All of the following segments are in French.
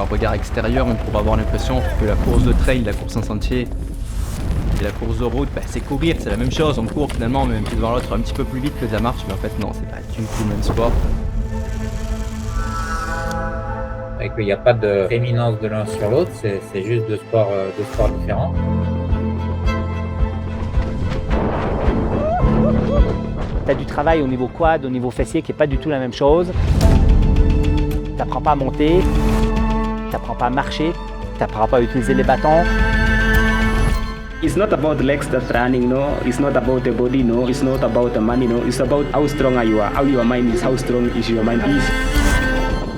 regard extérieur, on pourrait avoir l'impression que la course de trail, la course en sentier et la course de route, c'est courir, c'est la même chose. On court finalement, on met un pied devant l'autre un petit peu plus vite que de la marche, mais en fait non, c'est pas du tout le même sport. Et qu'il n'y a pas de prééminence de l'un sur l'autre, c'est juste deux sports différents. Tu as du travail au niveau quad, au niveau fessier qui n'est pas du tout la même chose. Tu n'apprends pas à monter, tu n'apprends pas à marcher, tu n'apprends pas à utiliser les bâtons. It's not about legs that running, no. It's not about the body, no. It's not about the money, no. It's about how strong you are, how your mind is, how strong is your mind is.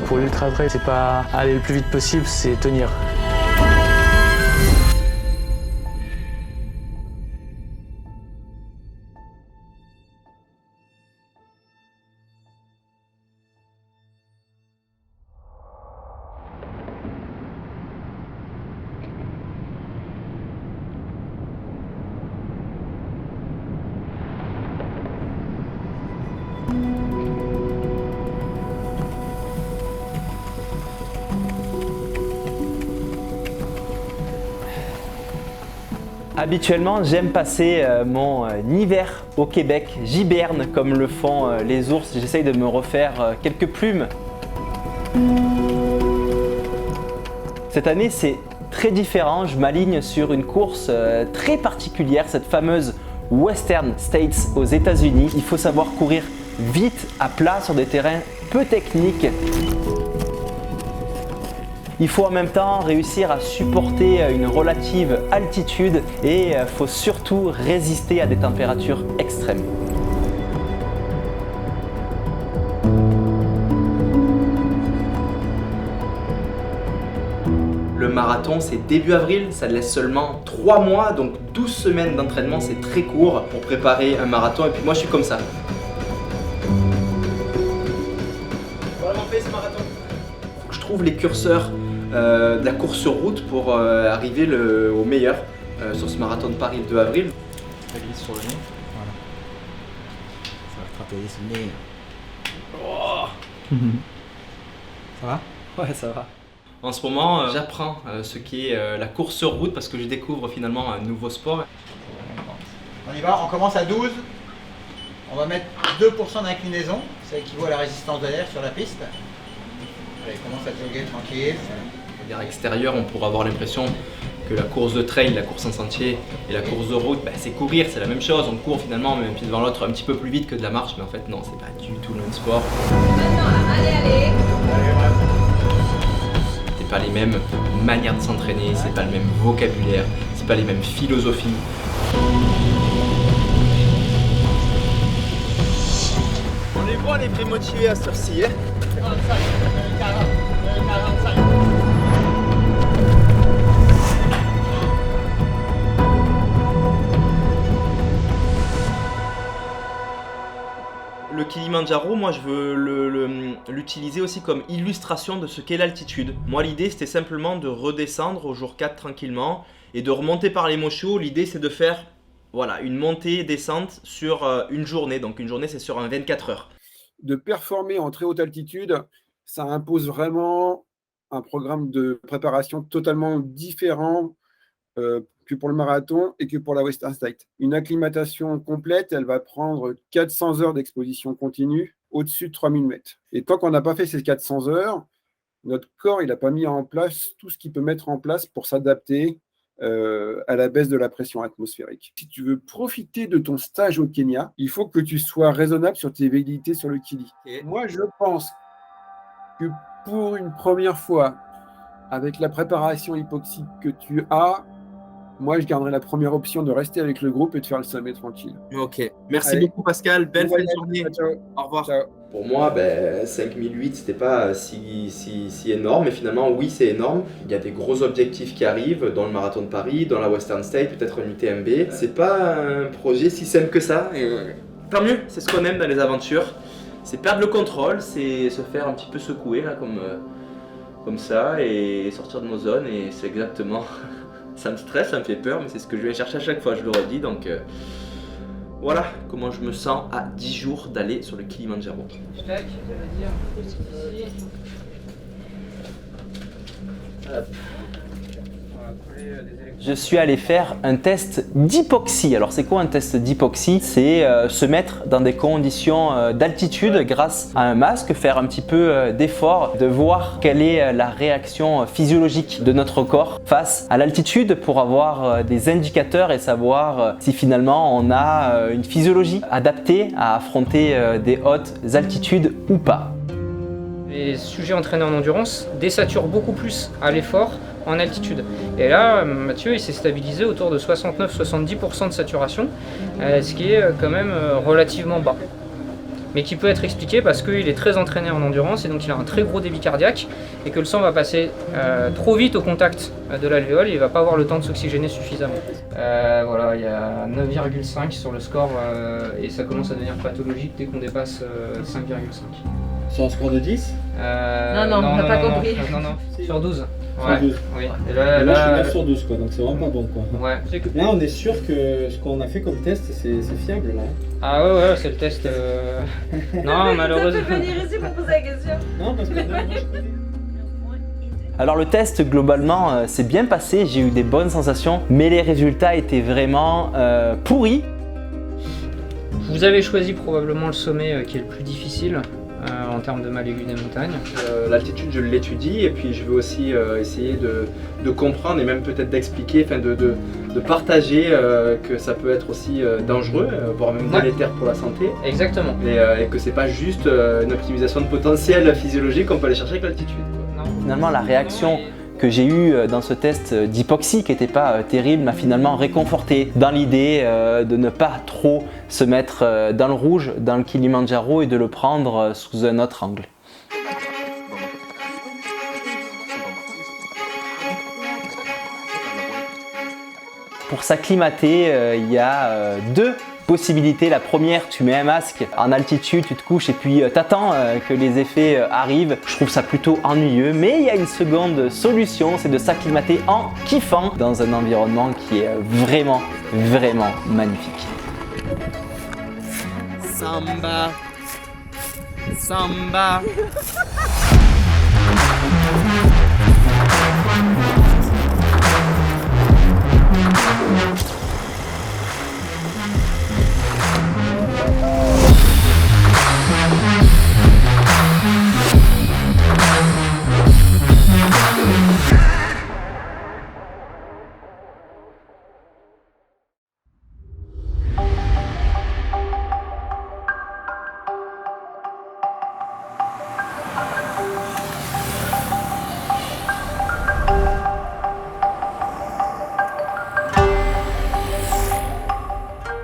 Pour l'ultra trail, c'est pas aller le plus vite possible, c'est tenir. Habituellement, j'aime passer mon hiver au Québec. J'hiberne comme le font les ours. J'essaye de me refaire quelques plumes. Cette année, c'est très différent. Je m'aligne sur une course très particulière, cette fameuse Western States aux États-Unis. Il faut savoir courir vite à plat sur des terrains peu techniques. Il faut en même temps réussir à supporter une relative altitude et il faut surtout résister à des températures extrêmes. Le marathon, c'est début avril, ça laisse seulement 3 mois, donc 12 semaines d'entraînement, c'est très court pour préparer un marathon. Et puis moi, je suis comme ça. Vraiment fait ce marathon. Faut que je trouve les curseurs de la course sur route pour arriver au meilleur sur ce marathon de Paris le 2 avril. Ça glisse sur le nez, voilà. Ça va frapper sur le nez. Oh. Ça va? Ouais, ça va. En ce moment, j'apprends ce qu'est la course sur route parce que je découvre finalement un nouveau sport. On y va, on commence à 12. On va mettre 2% d'inclinaison, ça équivaut à la résistance de l'air sur la piste. Allez, commence à jogger tranquille. Au regard extérieur, on pourrait avoir l'impression que la course de trail, la course en sentier et la course de route, c'est courir, c'est la même chose. On court finalement, on met un pied devant l'autre un petit peu plus vite que de la marche, mais en fait non, c'est pas du tout le même sport. Maintenant, allez. C'est pas les mêmes manières de s'entraîner, c'est pas le même vocabulaire, c'est pas les mêmes philosophies. On les voit les plus motivés à ce heure-ci, hein? 45. Le Kilimandjaro, moi je veux l'utiliser aussi comme illustration de ce qu'est l'altitude. Moi l'idée c'était simplement de redescendre au jour 4 tranquillement et de remonter par les Mochos. L'idée c'est de faire une montée-descente sur une journée. Donc une journée c'est sur un 24 heures. De performer en très haute altitude, ça impose vraiment un programme de préparation totalement différent que pour le marathon et que pour la Western States. Une acclimatation complète, elle va prendre 400 heures d'exposition continue au-dessus de 3000 mètres. Et tant qu'on n'a pas fait ces 400 heures, notre corps n'a pas mis en place tout ce qu'il peut mettre en place pour s'adapter à la baisse de la pression atmosphérique. Si tu veux profiter de ton stage au Kenya, il faut que tu sois raisonnable sur tes velléités sur le Kili. Et moi, je pense que pour une première fois, avec la préparation hypoxique que tu as, moi, je garderai la première option de rester avec le groupe et de faire le sommet tranquille. Ok. Merci beaucoup Pascal, belle fin de journée. Ciao. Au revoir. Ciao. Pour moi, 5008, c'était pas si énorme, mais finalement, oui, c'est énorme. Il y a des gros objectifs qui arrivent dans le marathon de Paris, dans la Western States, peut-être une UTMB. C'est pas un projet si simple que ça. Et tant mieux, c'est ce qu'on aime dans les aventures. C'est perdre le contrôle, c'est se faire un petit peu secouer là, comme ça et sortir de nos zones. Et c'est exactement. Ça me stresse, ça me fait peur, mais c'est ce que je vais chercher à chaque fois, je le redis. Donc voilà comment je me sens à 10 jours d'aller sur le Kilimandjaro. Je suis allé faire un test d'hypoxie. Alors c'est quoi un test d'hypoxie? C'est se mettre dans des conditions d'altitude grâce à un masque, faire un petit peu d'effort, de voir quelle est la réaction physiologique de notre corps face à l'altitude pour avoir des indicateurs et savoir si finalement on a une physiologie adaptée à affronter des hautes altitudes ou pas. Les sujets entraînés en endurance désaturent beaucoup plus à l'effort en altitude. Et là, Mathieu, il s'est stabilisé autour de 69-70% de saturation, ce qui est quand même relativement bas. Mais qui peut être expliqué parce qu'il est très entraîné en endurance et donc il a un très gros débit cardiaque et que le sang va passer trop vite au contact de l'alvéole et il ne va pas avoir le temps de s'oxygéner suffisamment. Voilà, il y a 9,5 sur le score et ça commence à devenir pathologique dès qu'on dépasse 5,5. Sur un score de 10 Non, on n'a pas compris. Non, sur 12. Sur 12. Oui. Et là, je suis 9 sur 12, quoi, donc c'est vraiment pas bon, quoi. Ouais. Là, on est sûr que ce qu'on a fait comme test, c'est fiable, là. Ah ouais, c'est le test. Non, malheureusement. Tu peux venir ici pour poser la question. Non, parce que moi, je connais. Alors le test globalement s'est bien passé, j'ai eu des bonnes sensations, mais les résultats étaient vraiment pourris. Vous avez choisi probablement le sommet qui est le plus difficile en termes de mal aigu des montagnes. L'altitude, je l'étudie et puis je veux aussi essayer de comprendre et même peut-être d'expliquer, de partager que ça peut être aussi dangereux, voire même délétère pour la santé. Exactement. Et que c'est pas juste une optimisation de potentiel physiologique qu'on peut aller chercher avec l'altitude. Finalement, la réaction que j'ai eue dans ce test d'hypoxie, qui n'était pas terrible, m'a finalement réconforté dans l'idée de ne pas trop se mettre dans le rouge, dans le Kilimandjaro et de le prendre sous un autre angle. Pour s'acclimater, il y a deux possibilités. La première, tu mets un masque en altitude, tu te couches et puis t'attends que les effets arrivent. Je trouve ça plutôt ennuyeux, mais il y a une seconde solution, c'est de s'acclimater en kiffant dans un environnement qui est vraiment, vraiment magnifique. Samba, samba.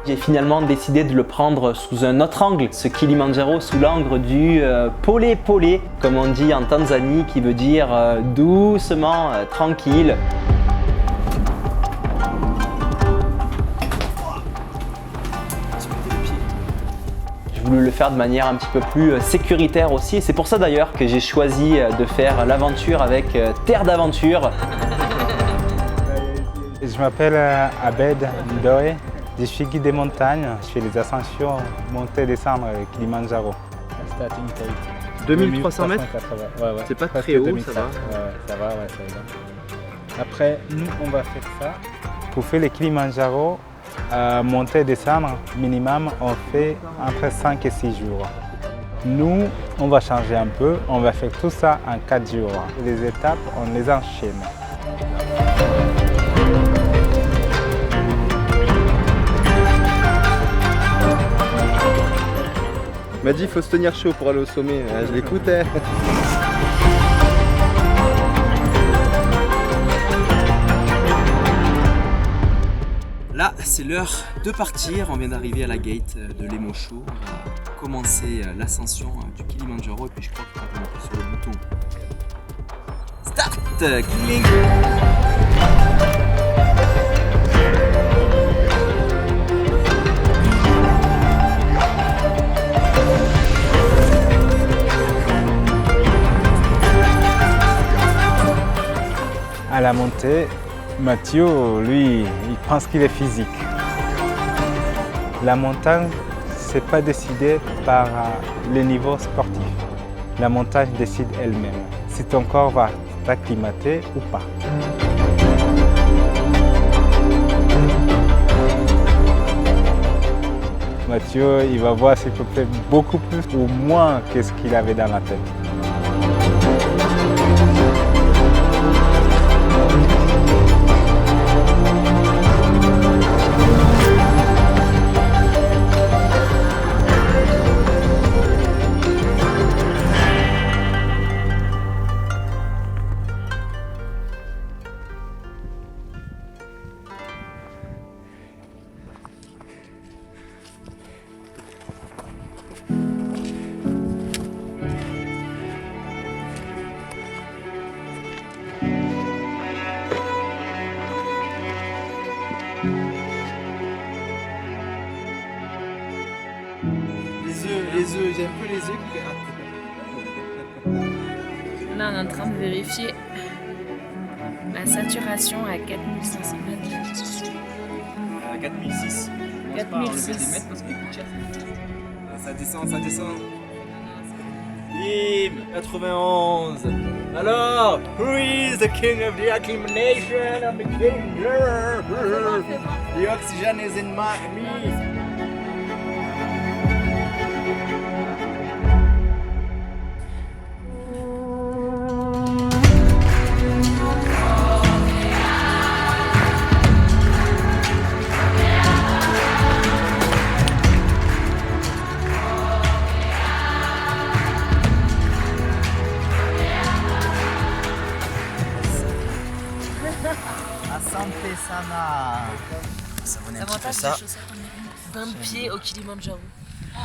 J'ai finalement décidé de le prendre sous un autre angle, ce Kilimandjaro sous l'angle du pole pole, comme on dit en Tanzanie, qui veut dire doucement, tranquille. J'ai voulu le faire de manière un petit peu plus sécuritaire aussi, et c'est pour ça d'ailleurs que j'ai choisi de faire l'aventure avec Terre d'Aventure. Je m'appelle Abed Ndoye. Je suis guide des montagnes, je fais les ascensions, montées et descendre avec Kilimandjaro. 2300 mètres, ouais. C'est pas très haut, ça va. Ça va. Après, nous, on va faire ça. Pour faire les Kilimandjaro, monter et descendre, minimum, on fait entre 5 et 6 jours. Nous, on va changer un peu, on va faire tout ça en 4 jours. Les étapes, on les enchaîne. Il m'a dit qu'il faut se tenir chaud pour aller au sommet, je l'écoutais. Là, c'est l'heure de partir. On vient d'arriver à la gate de l'Emosho. On va commencer l'ascension du Kilimandjaro et puis je crois que quand on appuie sur le bouton Start, Killing. À la montée, Mathieu, lui, il pense qu'il est physique. La montagne, ce n'est pas décidé par les niveaux sportifs. La montagne décide elle-même. Si ton corps va t'acclimater ou pas. Mathieu, il va voir s'il peut faire beaucoup plus ou moins que ce qu'il avait dans la tête. Les œufs, j'aime plus les œufs qui grattent. Là, on est en train de vérifier la saturation à 4500 mètres. 4006. 4006. Parce qu'il coûte cher. Ça descend, ça descend. Bim, 91. Alors, who is the king of the acclimation of the king? The oxygen is in me. Asante sana. Ça venait un petit peu ça. Bain de pied au Kilimandjaro.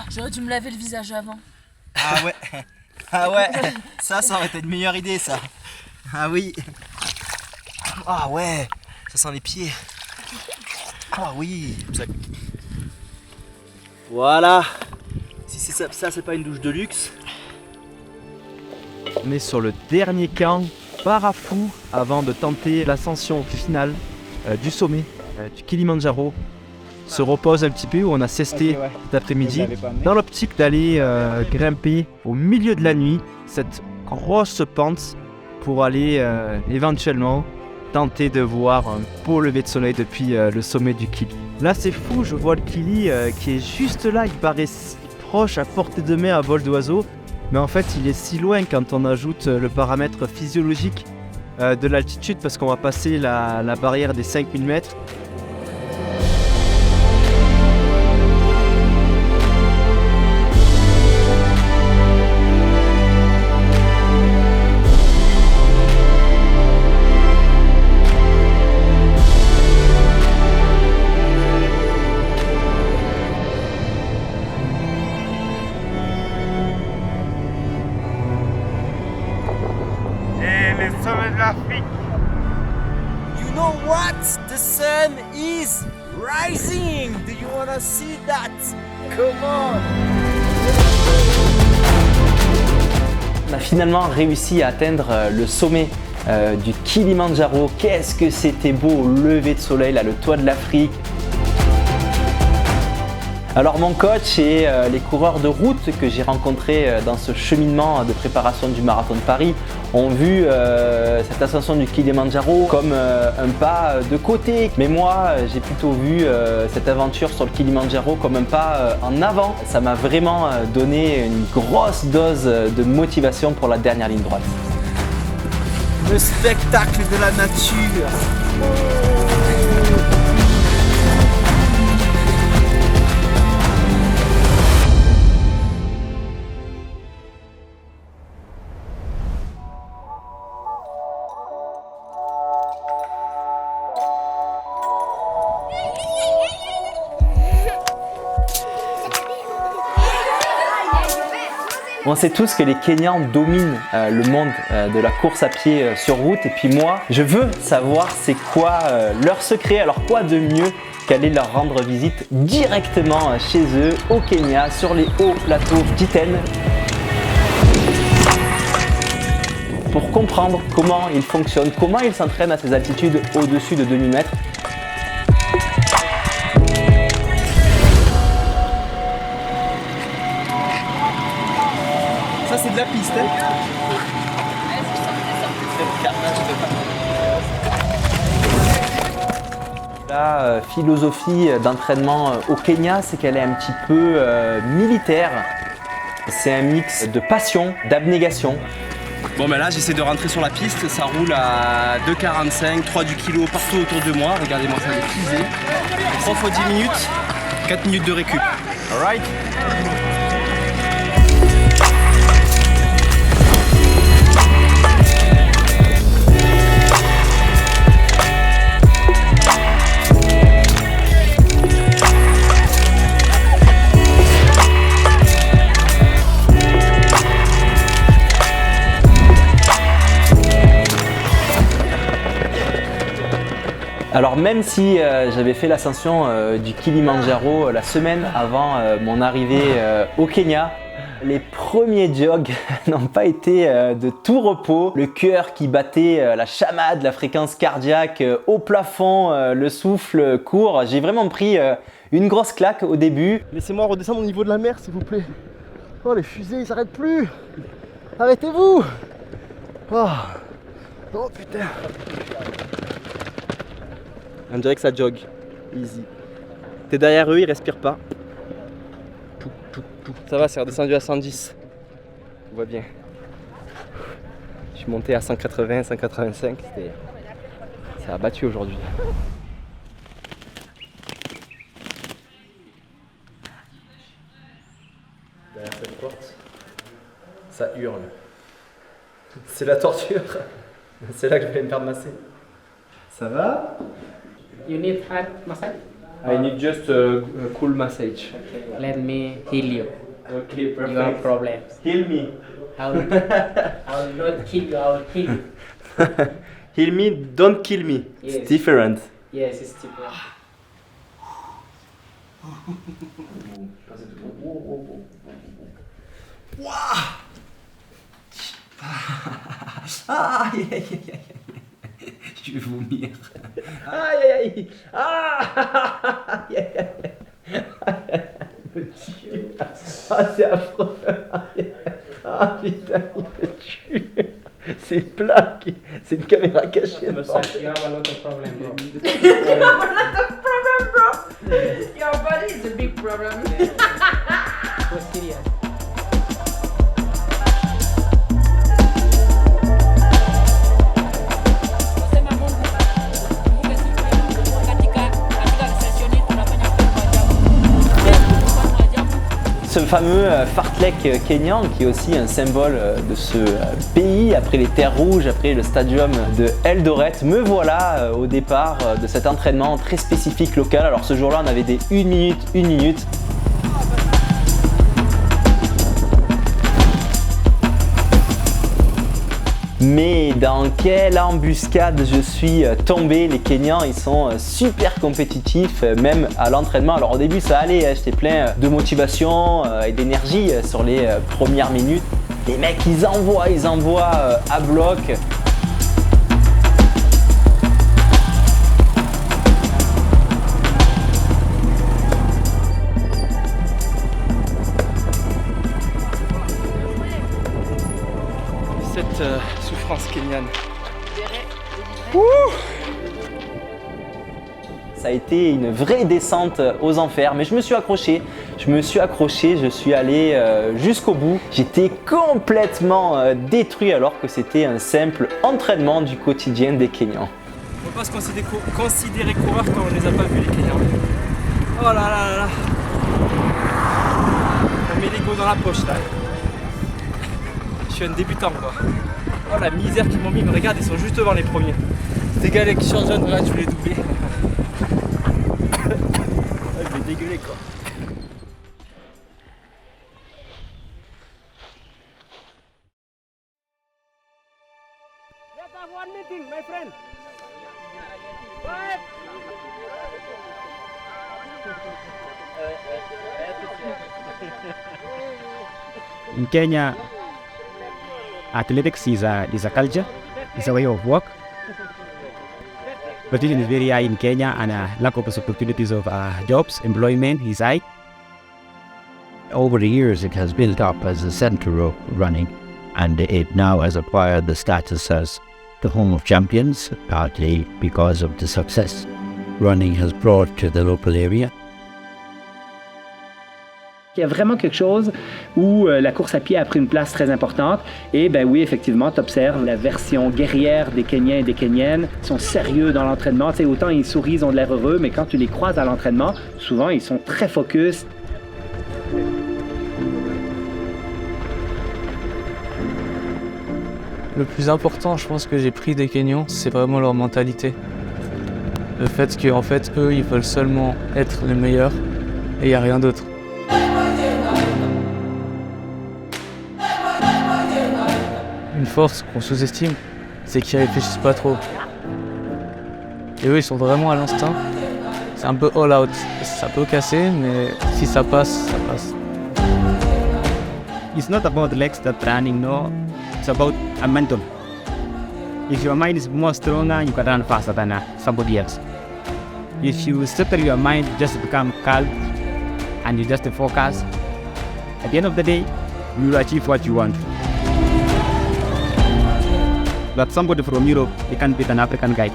J'aurais dû me laver le visage avant. Ah ouais. Ah ouais. Ça aurait été une meilleure idée ça. Ah oui. Ah ouais. Ça sent les pieds. Ah oui. Voilà. Si c'est ça c'est pas une douche de luxe. On est sur le dernier camp Barafou avant de tenter l'ascension finale du sommet du Kilimandjaro. On se repose un petit peu où on a cesté cet après-midi dans l'optique d'aller grimper au milieu de la nuit cette grosse pente pour aller éventuellement tenter de voir un beau lever de soleil depuis le sommet du Kili. Là c'est fou, je vois le Kili qui est juste là, il paraît si proche à portée de main à vol d'oiseau. Mais en fait, il est si loin quand on ajoute le paramètre physiologique de l'altitude parce qu'on va passer la barrière des 5000 mètres. You know what? The sun is rising. Do you wanna see that? Come on. On a finalement réussi à atteindre le sommet du Kilimandjaro. Qu'est-ce que c'était beau au lever de soleil, là, le toit de l'Afrique. Alors mon coach et les coureurs de route que j'ai rencontrés dans ce cheminement de préparation du marathon de Paris ont vu cette ascension du Kilimandjaro comme un pas de côté. Mais moi, j'ai plutôt vu cette aventure sur le Kilimandjaro comme un pas en avant. Ça m'a vraiment donné une grosse dose de motivation pour la dernière ligne droite. Le spectacle de la nature. On sait tous que les Kenyans dominent le monde de la course à pied sur route et puis moi, je veux savoir c'est quoi leur secret. Alors quoi de mieux qu'aller leur rendre visite directement chez eux au Kenya sur les hauts plateaux d'Iten pour comprendre comment ils fonctionnent, comment ils s'entraînent à ces altitudes au-dessus de 2000 mètres. Ça c'est de la piste. Hein. La philosophie d'entraînement au Kenya, c'est qu'elle est un petit peu militaire. C'est un mix de passion, d'abnégation. Bon ben là j'essaie de rentrer sur la piste, ça roule à 2,45, 3 du kilo partout autour de moi, regardez-moi ça, les fusées. 3 fois 10 minutes, 4 minutes de récup. Alright. Alors même si j'avais fait l'ascension du Kilimandjaro la semaine avant mon arrivée au Kenya, les premiers jogs n'ont pas été de tout repos. Le cœur qui battait, la chamade, la fréquence cardiaque au plafond, le souffle court. J'ai vraiment pris une grosse claque au début. Laissez-moi redescendre au niveau de la mer s'il vous plaît. Oh les fusées ils s'arrêtent plus. Arrêtez-vous. Oh putain. On dirait que ça jog. Easy. T'es derrière eux, ils respirent pas. Ça va, c'est redescendu à 110. On voit bien. Je suis monté à 180, 185. Ça a battu aujourd'hui. Derrière cette porte, ça hurle. C'est la torture. C'est là que je vais me faire masser. Ça va? You need hard massage? I need just a cool massage. Okay. Let me heal you. Okay, perfect. You have problems. Heal me. I will not kill you, I will kill you. Heal me, don't kill me. Yes. It's different. Yes, it's different. Aïe, aïe, aïe, aïe. Je vais vomir. Aïe, aïe, aïe. Aïe, aïe, aïe. Me tue. Ah, c'est affreux. Ah, putain, il me tue. C'est plat. C'est une caméra cachée. You have a lot of problems, bro. Your body is a big problem. Go serious. Ce fameux fartlek kényan qui est aussi un symbole de ce pays, après les terres rouges, après le stadium de Eldoret, me voilà au départ de cet entraînement très spécifique local. Alors ce jour-là on avait des 1 minute. Mais dans quelle embuscade je suis tombé. Les Kenyans ils sont super compétitifs même à l'entraînement. Alors au début ça allait, j'étais plein de motivation et d'énergie sur les premières minutes. Les mecs ils envoient à bloc. Cette souffrance kenyane. Ça a été une vraie descente aux enfers, mais je me suis accroché, je suis allé jusqu'au bout. J'étais complètement détruit alors que c'était un simple entraînement du quotidien des Kenyans. On ne peut pas se considérer coureur quand on ne les a pas vus les Kenyans. Oh là là là là. On met l'ego dans la poche là. Je suis un débutant quoi. Oh la misère qu'ils m'ont mis, mais regarde ils sont juste devant les premiers. C'était galère qui change de regarde, je vais les doubler. Je vais dégueuler quoi. Let's have one meeting, my friend. In Kenya, athletics is a culture, it's a way of work. Competition is very high in Kenya and lack of opportunities of jobs, employment is high. Over the years it has built up as a centre of running, and it now has acquired the status as the home of champions, partly because of the success. running has brought to the local area. Il y a vraiment quelque chose où la course à pied a pris une place très importante. Et ben oui, effectivement, tu observes la version guerrière des Kenyans et des Kenyanes. Ils sont sérieux dans l'entraînement. Tu sais, autant ils sourient, ils ont de l'air heureux, mais quand tu les croises à l'entraînement, souvent ils sont très focus. Le plus important, je pense, que j'ai pris des Kenyans, c'est vraiment leur mentalité. Le fait qu'en fait, eux, ils veulent seulement être les meilleurs et il n'y a rien d'autre. Une force qu'on sous-estime, c'est qu'ils réfléchissent pas trop. Et eux, ils sont vraiment à l'instinct. C'est un peu all out. Ça peut casser, mais si ça passe, ça passe. It's not about legs that running, no. It's about a mental. If your mind is more stronger, you can run faster than somebody else. If you settle your mind, just become calm, and you just focus, at the end of the day, you will achieve what you want. But somebody from Europe, they can't beat an African guy.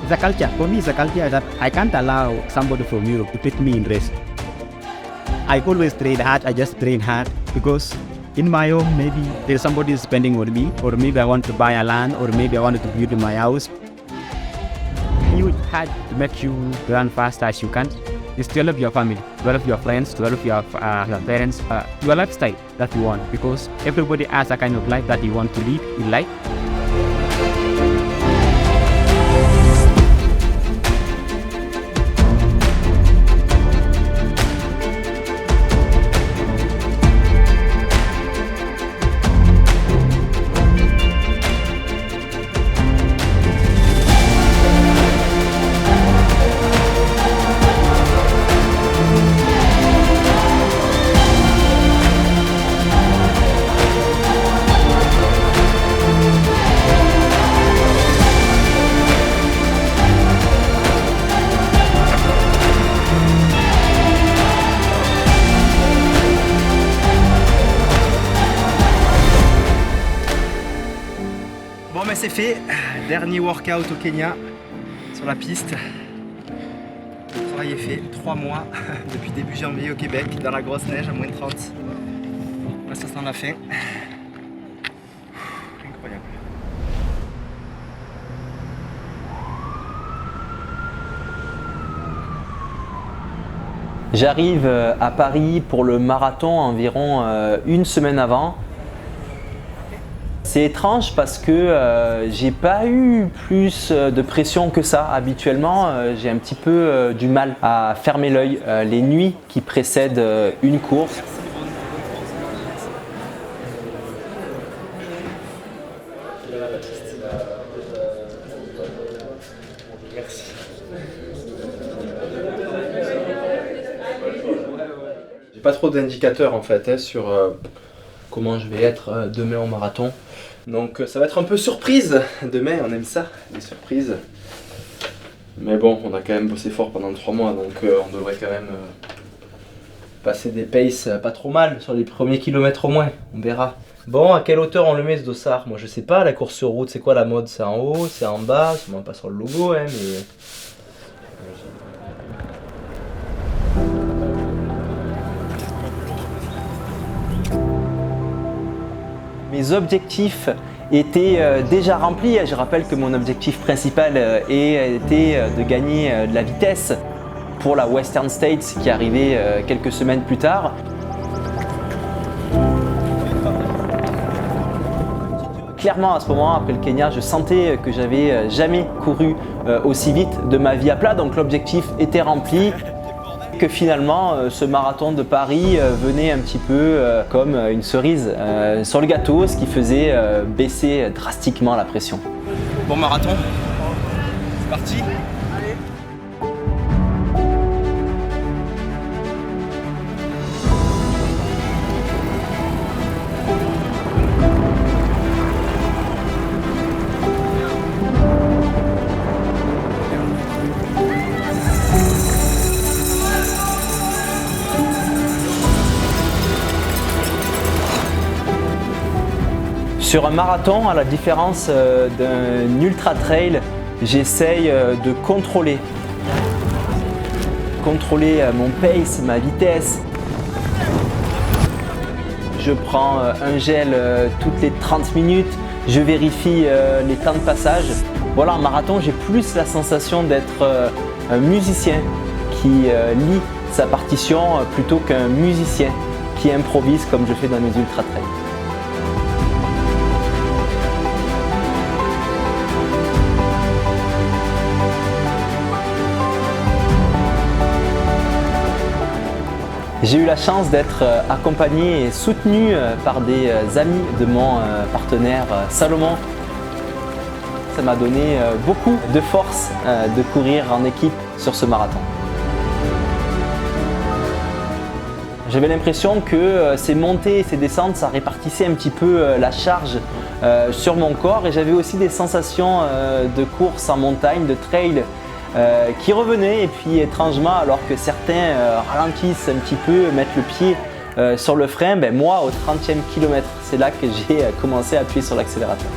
It's a culture. For me, it's a culture that I can't allow somebody from Europe to beat me in race. I always train hard, I just train hard because in my home, maybe there's somebody spending on me, or maybe I want to buy a land, or maybe I wanted to build my house. You had to make you run fast as you can. It's to develop your family, develop your friends, develop your parents, your lifestyle that you want, because everybody has a kind of life that you want to live in life. Bon mais c'est fait, dernier workout au Kenya, sur la piste. Le travail est fait, 3 mois, depuis début janvier au Québec, dans la grosse neige à moins 30. Là ça sent la fin. Incroyable. J'arrive à Paris pour le marathon environ une semaine avant. C'est étrange parce que j'ai pas eu plus de pression que ça. Habituellement, j'ai un petit peu du mal à fermer l'œil les nuits qui précèdent une course. J'ai pas trop d'indicateurs en fait sur comment je vais être demain au marathon. Donc ça va être un peu surprise demain, on aime ça, les surprises. Mais bon, on a quand même bossé fort pendant 3 mois, donc on devrait quand même passer des paces pas trop mal sur les premiers kilomètres au moins, on verra. Bon, à quelle hauteur on le met ce dossard? Moi je sais pas, la course sur route c'est quoi la mode? C'est en haut, c'est en bas, sûrement pas sur le logo hein, mais... Mes objectifs étaient déjà remplis. Je rappelle que mon objectif principal était de gagner de la vitesse pour la Western States qui arrivait quelques semaines plus tard. Clairement à ce moment, après le Kenya, je sentais que j'avais jamais couru aussi vite de ma vie à plat, donc l'objectif était rempli. Que finalement ce marathon de Paris venait un petit peu comme une cerise sur le gâteau, ce qui faisait baisser drastiquement la pression. Bon marathon, c'est parti. Sur un marathon, à la différence d'un ultra trail, j'essaye de contrôler mon pace, ma vitesse. Je prends un gel toutes les 30 minutes, je vérifie les temps de passage. Voilà, en marathon, j'ai plus la sensation d'être un musicien qui lit sa partition plutôt qu'un musicien qui improvise comme je fais dans mes ultra-trails. J'ai eu la chance d'être accompagné et soutenu par des amis de mon partenaire Salomon. Ça m'a donné beaucoup de force de courir en équipe sur ce marathon. J'avais l'impression que ces montées et ces descentes, ça répartissait un petit peu la charge sur mon corps, et j'avais aussi des sensations de course en montagne, de trail qui revenaient, et puis étrangement, alors que certains ralentissent un petit peu, mettent le pied sur le frein, ben moi au 30e kilomètre, c'est là que j'ai commencé à appuyer sur l'accélérateur.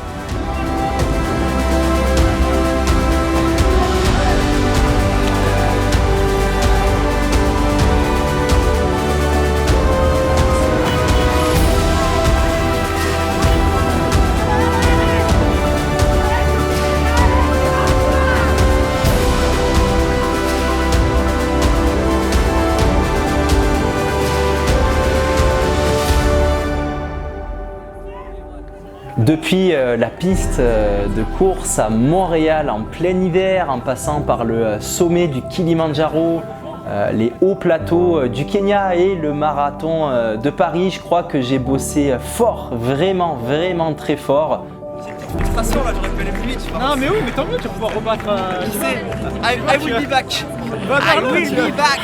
Depuis la piste de course à Montréal en plein hiver, en passant par le sommet du Kilimandjaro, les hauts plateaux du Kenya et le marathon de Paris, je crois que j'ai bossé fort, vraiment très fort. De toute façon, là, j'aurais pu aller plus vite. Non, mais oui, mais tant mieux, tu vas pouvoir rebattre. Je sais, I will be back. I will be back.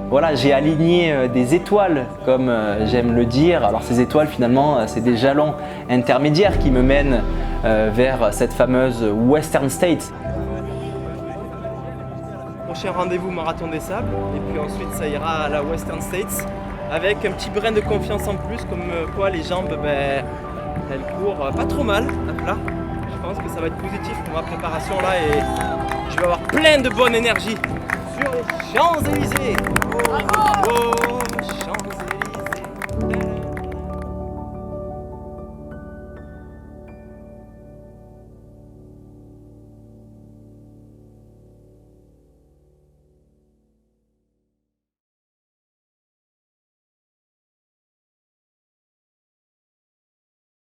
Voilà, j'ai aligné des étoiles, comme j'aime le dire. Alors ces étoiles, finalement, c'est des jalons intermédiaires qui me mènent vers cette fameuse Western States. Prochain rendez-vous Marathon des Sables, et puis ensuite ça ira à la Western States, avec un petit brin de confiance en plus, comme quoi les jambes, ben, elles courent pas trop mal à plat. Je pense que ça va être positif pour ma préparation là, et je vais avoir plein de bonne énergie sur les Champs-Élysées. Oh, Champs-Élysées.